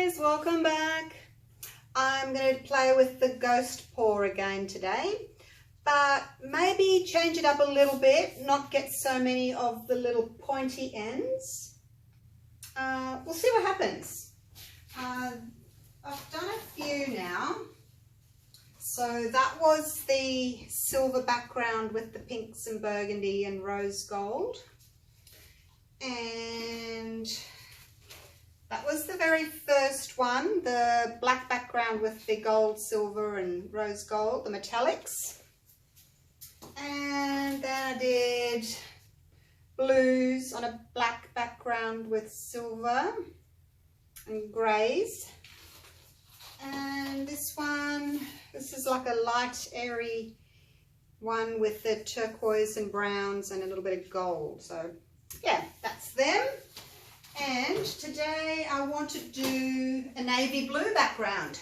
guys, welcome back. I'm going to play with the ghost paw again today, but maybe change it up a little bit, not get so many of the little pointy ends. We'll see what happens. I've done a few now. So that was the silver background with the pinks and burgundy and rose gold. And that was the very first one, the black background with the gold, silver and rose gold, the metallics. And then I did blues on a black background with silver and greys. And this one, this is like a light airy one with the turquoise and browns and a little bit of gold. So yeah, that's them. And today I want to do a navy blue background.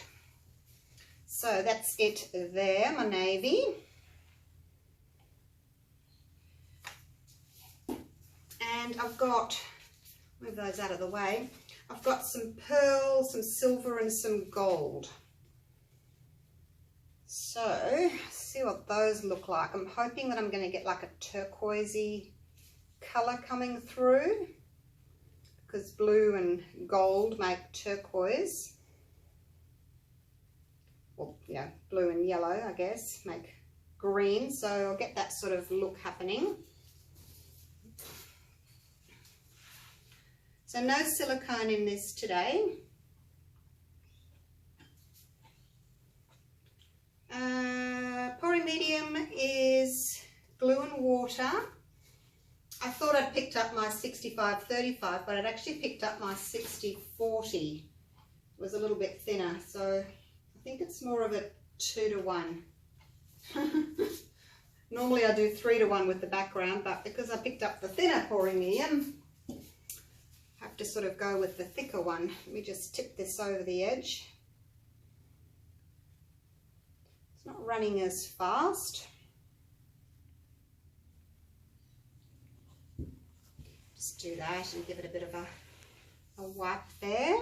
So that's it there, my navy. And I've got, move those out of the way, I've got some pearl, some silver and some gold. So, see what those look like. I'm hoping that I'm going to get like a turquoisey colour coming through, because blue and gold make turquoise. Well, yeah, blue and yellow, I guess, make green. So I'll get that sort of look happening. So no silicone in this today. Pouring medium is glue and water. I thought I'd picked up my 65-35, but I'd actually picked up my 60-40. It was a little bit thinner, so I think it's more of a 2-to-1. Normally I do 3-to-1 with the background, but because I picked up the thinner pouring medium, I have to sort of go with the thicker one. Let me just tip this over the edge. It's not running as fast. Just do that and give it a bit of a wipe there.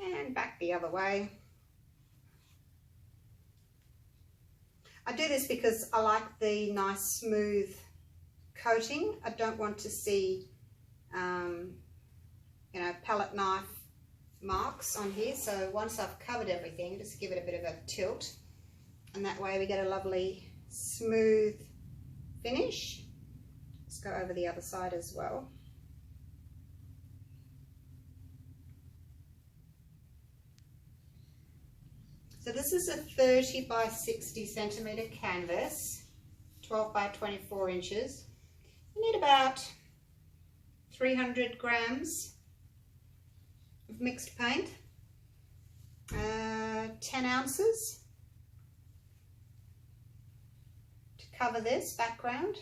And back the other way. I do this because I like the nice smooth coating. I don't want to see, you know, palette knife marks on here. So once I've covered everything, just give it a bit of a tilt, and that way we get a lovely smooth finish. Let's go over the other side as well. So this is a 30 by 60 centimetre canvas, 12 by 24 inches. You need about 300 grams of mixed paint, 10 ounces to cover this background,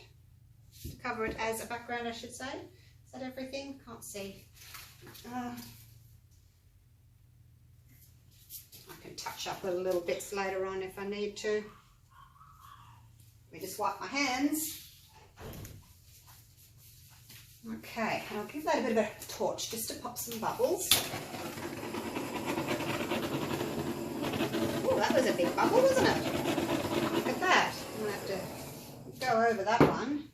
to cover it as a background, I should say. Is that everything? Can't see. I can touch up the little bits later on if I need to. Let me just wipe my hands. Okay, and I'll give that a bit of a torch just to pop some bubbles. Oh, that was a big bubble, wasn't it? Look at that. I'm going to have to go over that one.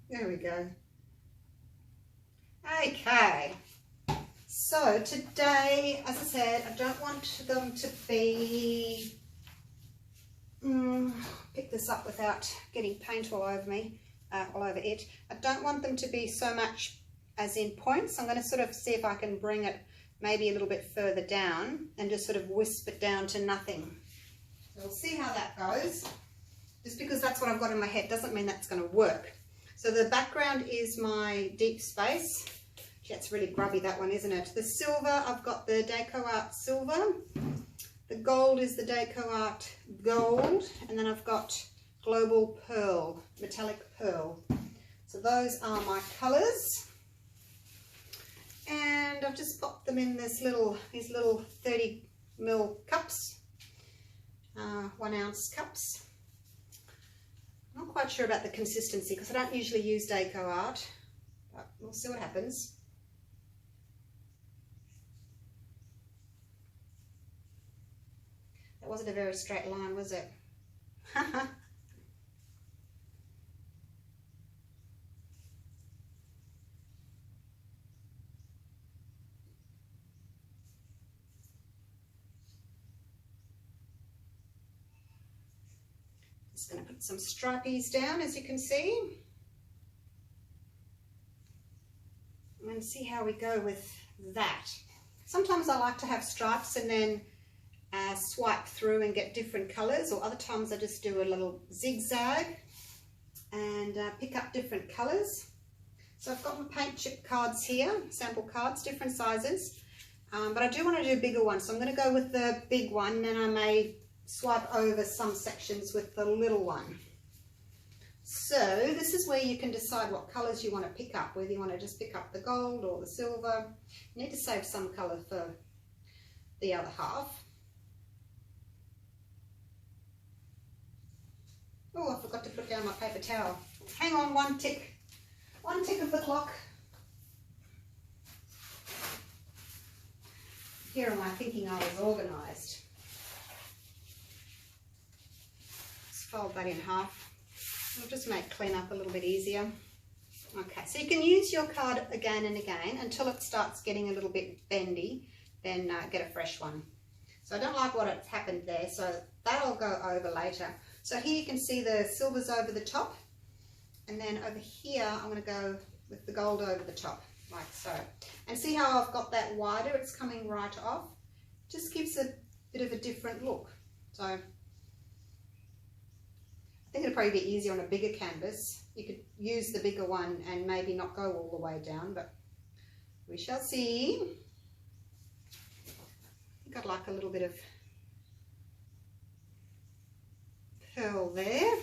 There we go. Okay. So today, as I said, I don't want them to be, pick this up without getting paint all over me, all over it. I don't want them to be so much as in points. I'm going to sort of see if I can bring it maybe a little bit further down and just sort of wisp it down to nothing. So we'll see how that goes. Just because that's what I've got in my head doesn't mean that's going to work. So the background is my deep space. That's really grubby, that one, isn't it? The silver, I've got the Deco Art silver. The gold is the Deco Art gold. And then I've got Global Pearl, metallic pearl. So those are my colours. And I've just popped them in these little 30 ml cups. 1 ounce cups. I'm not quite sure about the consistency because I don't usually use Deco Art, but we'll see what happens. That wasn't a very straight line, was it? Just going to put some stripies down, as you can see. And see how we go with that. Sometimes I like to have stripes and then swipe through and get different colors, or other times I just do a little zigzag and pick up different colors. So I've got my paint chip cards here, sample cards, different sizes, but I do want to do bigger ones, so I'm going to go with the big one, and I may swipe over some sections with the little one. So this is where you can decide what colors you want to pick up, whether you want to just pick up the gold or the silver. You need to save some color for the other half. Oh, I forgot to put down my paper towel. Hang on, one tick of the clock. Here am I thinking I was organised. Let's fold that in half. It'll just make clean-up a little bit easier. Okay, so you can use your card again and again until it starts getting a little bit bendy, then get a fresh one. So I don't like what it's happened there, so that'll go over later. So here you can see the silvers over the top, and then over here I'm going to go with the gold over the top, like so. And see how I've got that wider, it's coming right off. Just gives a bit of a different look. So I think it'll probably be easier on a bigger canvas. You could use the bigger one and maybe not go all the way down, but we shall see. I think I'd like a little bit of pearl there.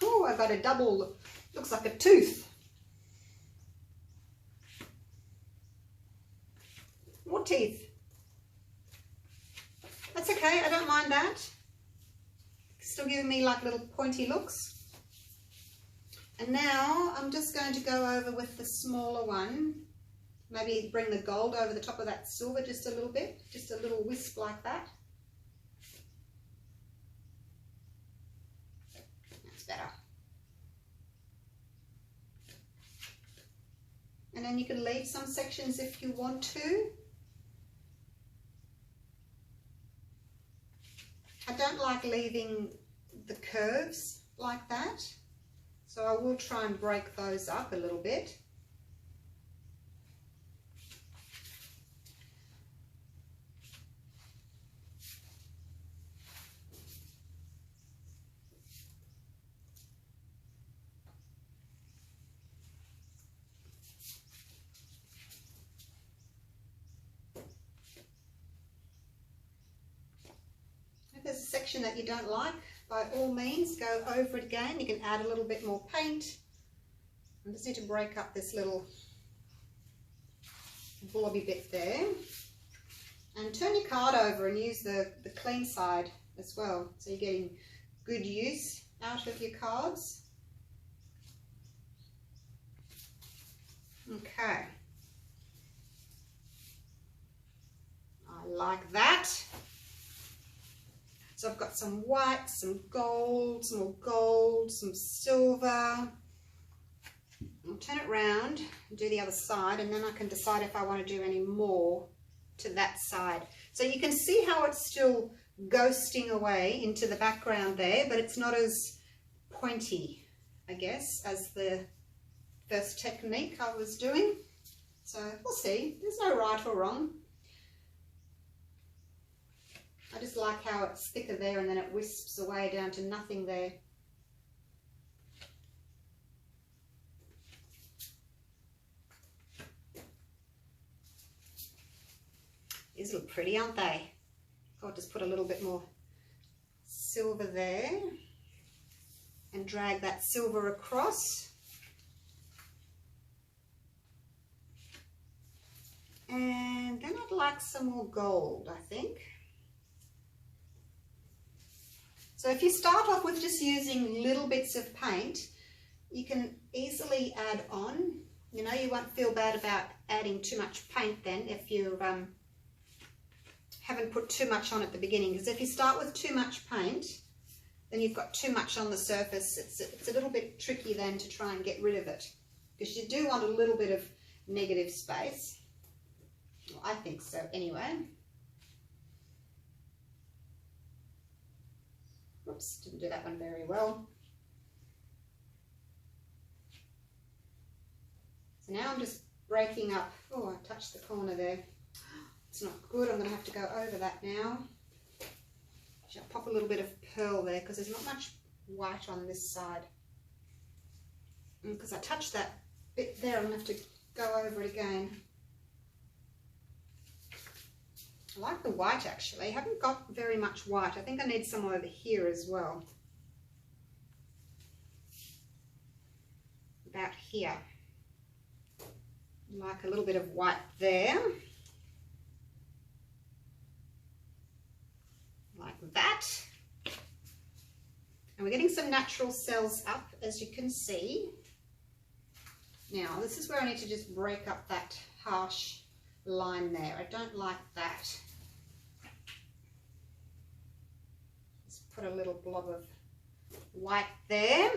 Oh, I got a double, looks like a tooth. More teeth. That's okay, I don't mind that. Still giving me like little pointy looks. And now I'm just going to go over with the smaller one. Maybe bring the gold over the top of that silver just a little bit, just a little wisp like that. That's better. And then you can leave some sections if you want to. I don't like leaving the curves like that, so I will try and break those up a little bit. If there's a section that you don't like, by all means go over it again. You can add a little bit more paint. I just need to break up this little blobby bit there. And turn your card over and use the clean side as well, so you're getting good use out of your cards. Okay, I like that. So I've got some white, some gold, some more gold, some silver. I'll turn it round and do the other side, and then I can decide if I want to do any more to that side. So you can see how it's still ghosting away into the background there, but it's not as pointy, I guess, as the first technique I was doing. So we'll see. There's no right or wrong. I just like how it's thicker there and then it wisps away down to nothing there. These look pretty, aren't they? I'll just put a little bit more silver there and drag that silver across. And then I'd like some more gold, I think. So if you start off with just using little bits of paint, you can easily add on. You know, you won't feel bad about adding too much paint then if you haven't put too much on at the beginning. Because if you start with too much paint, then you've got too much on the surface. It's a little bit tricky then to try and get rid of it. Because you do want a little bit of negative space. Well, I think so anyway. Oops, didn't do that one very well. So now I'm just breaking up. Oh, I touched the corner there. It's not good. I'm going to have to go over that now. I'll pop a little bit of pearl there because there's not much white on this side. And because I touched that bit there, I'm going to have to go over it again. I like the white actually. I haven't got very much white. I think I need some over here as well. About here. Like a little bit of white there. Like that. And we're getting some natural cells up, as you can see. Now, this is where I need to just break up that harsh line there. I don't like that. Just put a little blob of white there.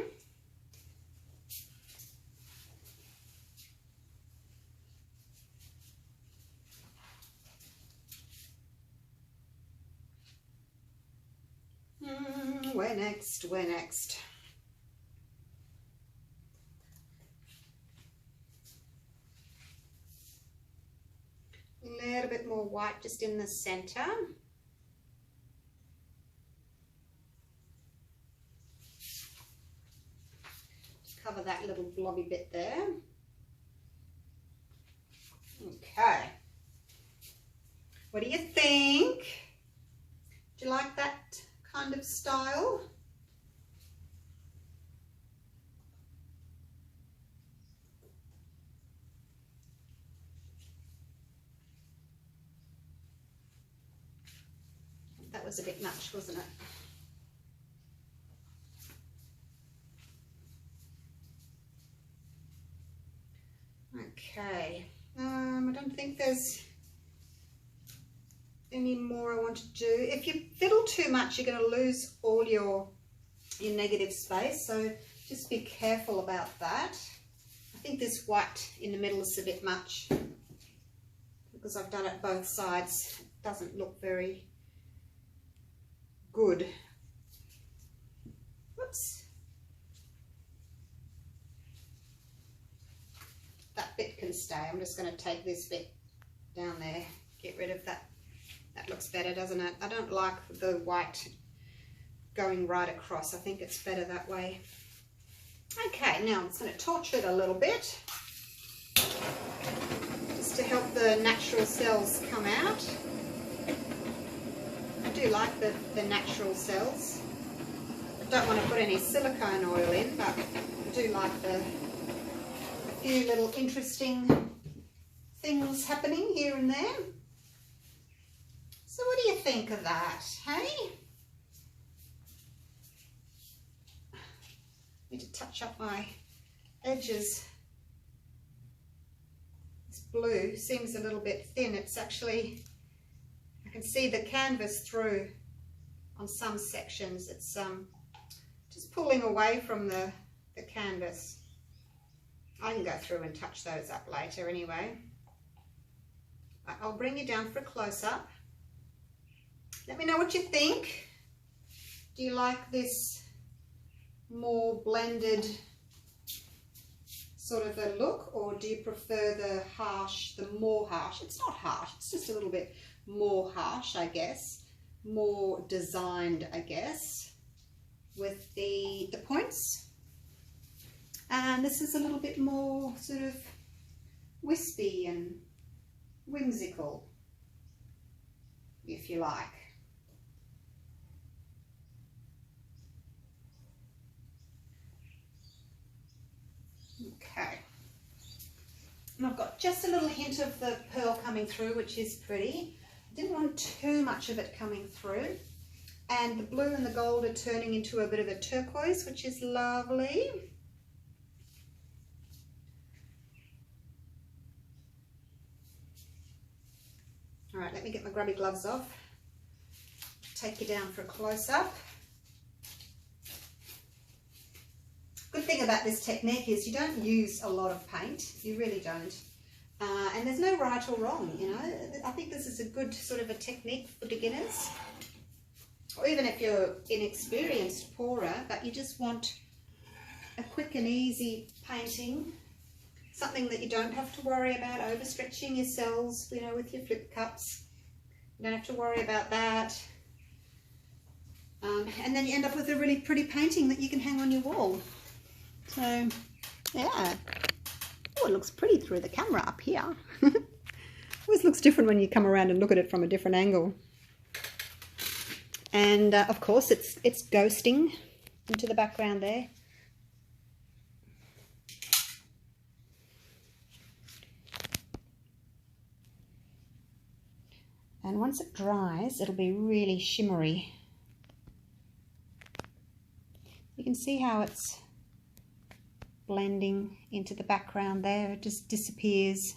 Where next? Where next? A little bit more white just in the center. Just cover that little blobby bit there. Okay. What do you think? Do you like that kind of style? That was a bit much, wasn't it? Okay, I don't think there's any more I want to do. If you fiddle too much, you're going to lose all your negative space, so just be careful about that. I think this white in the middle is a bit much because I've done it both sides. It doesn't look very good. Whoops. That bit can stay. I'm just going to take this bit down there, get rid of that. That looks better, doesn't it? I don't like the white going right across. I think it's better that way. Okay, now I'm just going to torch it a little bit just to help the natural cells come out. I do like the natural cells. I don't want to put any silicone oil in, but I do like a few little interesting things happening here and there. So what do you think of that, hey? Need to touch up my edges. This blue seems a little bit thin. It's actually, I can see the canvas through on some sections. It's just pulling away from the canvas. I can go through and touch those up later anyway. I'll bring you down for a close-up. Let me know what you think. Do you like this more blended sort of a look, or do you prefer the more harsh? It's not harsh, it's just a little bit more harsh, I guess. More designed, I guess, with the points. And this is a little bit more sort of wispy and whimsical, if you like. And I've got just a little hint of the pearl coming through, which is pretty. Didn't want too much of it coming through. And the blue and the gold are turning into a bit of a turquoise, which is lovely. All right, let me get my grubby gloves off. Take you down for a close-up. Good thing about this technique is you don't use a lot of paint. You really don't. And there's no right or wrong, you know. I think this is a good sort of a technique for beginners. Or even if you're inexperienced pourer, but you just want a quick and easy painting. Something that you don't have to worry about overstretching your cells, you know, with your flip cups. You don't have to worry about that. And then you end up with a really pretty painting that you can hang on your wall. So, yeah. Oh, it looks pretty through the camera up here. Always looks different when you come around and look at it from a different angle. And of course, it's ghosting into the background there. And once it dries, it'll be really shimmery. You can see how it's blending into the background there. It just disappears.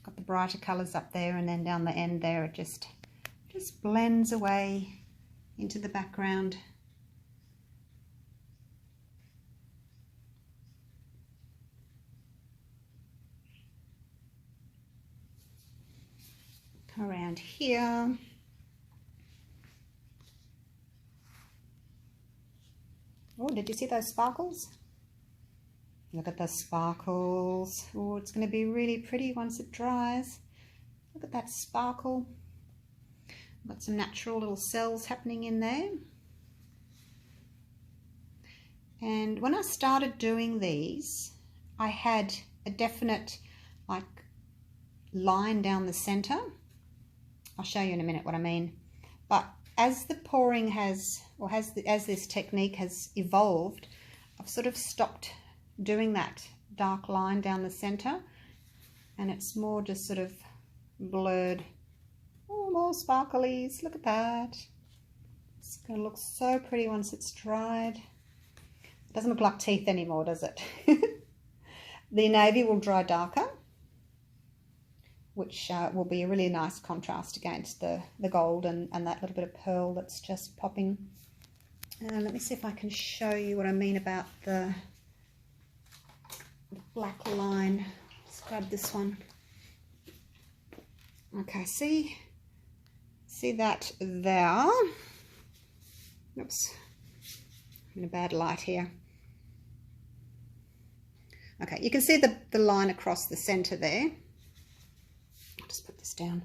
Got the brighter colours up there, and then down the end there it just blends away into the background. Around here. Oh, did you see those sparkles? Look at the sparkles. Oh, it's going to be really pretty once it dries. Look at that sparkle. Got some natural little cells happening in there. And when I started doing these, I had a definite like line down the center. I'll show you in a minute what I mean. But as the pouring has, or as this technique has evolved, I've sort of stopped doing that dark line down the center, and it's more just sort of blurred. Oh, more sparklies, look at that. It's going to look so pretty once it's dried. It doesn't look like teeth anymore, does it? The navy will dry darker, which will be a really nice contrast against the gold and that little bit of pearl that's just popping. Let me see if I can show you what I mean about the black line. Let's grab this one. Okay, see that there? Oops, I'm in a bad light here. Okay, you can see the line across the center there. I'll just put this down.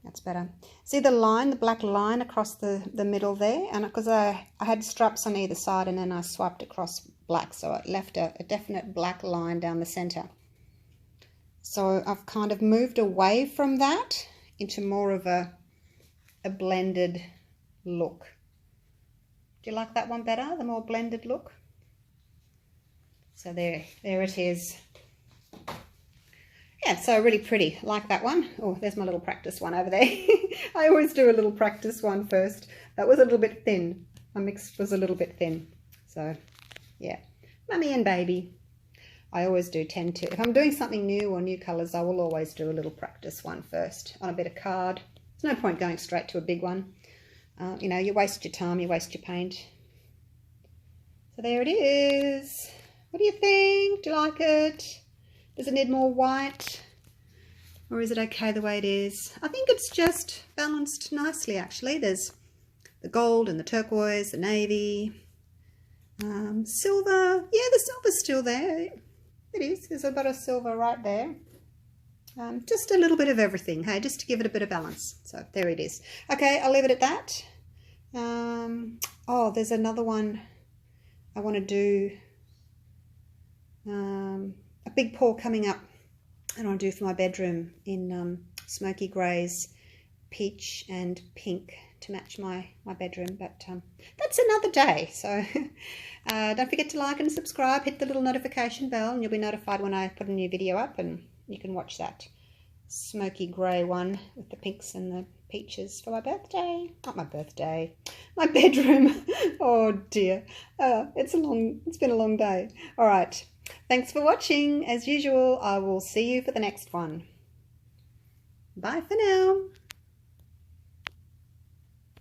That's better. See the line, the black line across the middle there? And because I had straps on either side, and then I swiped across black, so it left a definite black line down the center. So I've kind of moved away from that into more of a blended look. Do you like that one better, the more blended look? So there it is. Yeah, so really pretty. Like that one. Oh, there's my little practice one over there. I always do a little practice one first. That was a little bit thin. My mix was a little bit thin. So, yeah. Mummy and baby. I always do tend to. If I'm doing something new or new colours, I will always do a little practice one first on a bit of card. There's no point going straight to a big one. You know, you waste your time, you waste your paint. So there it is. What do you think? Do you like it? Does it need more white? Or is it okay the way it is? I think it's just balanced nicely, actually. There's the gold and the turquoise, the navy, silver. Yeah, the silver's still there. It is. There's a bit of silver right there. Just a little bit of everything, hey, just to give it a bit of balance. So there it is. Okay, I'll leave it at that. Oh, there's another one I want to do. A big pour coming up, and I'll do for my bedroom in smoky greys, peach and pink to match my bedroom, but that's another day. So don't forget to like and subscribe, hit the little notification bell, and you'll be notified when I put a new video up, and you can watch that smoky grey one with the pinks and the peaches for my birthday. Not my birthday, my bedroom. Oh dear. It's been a long day. All right, thanks for watching. As usual, I will see you for the next one. Bye for now.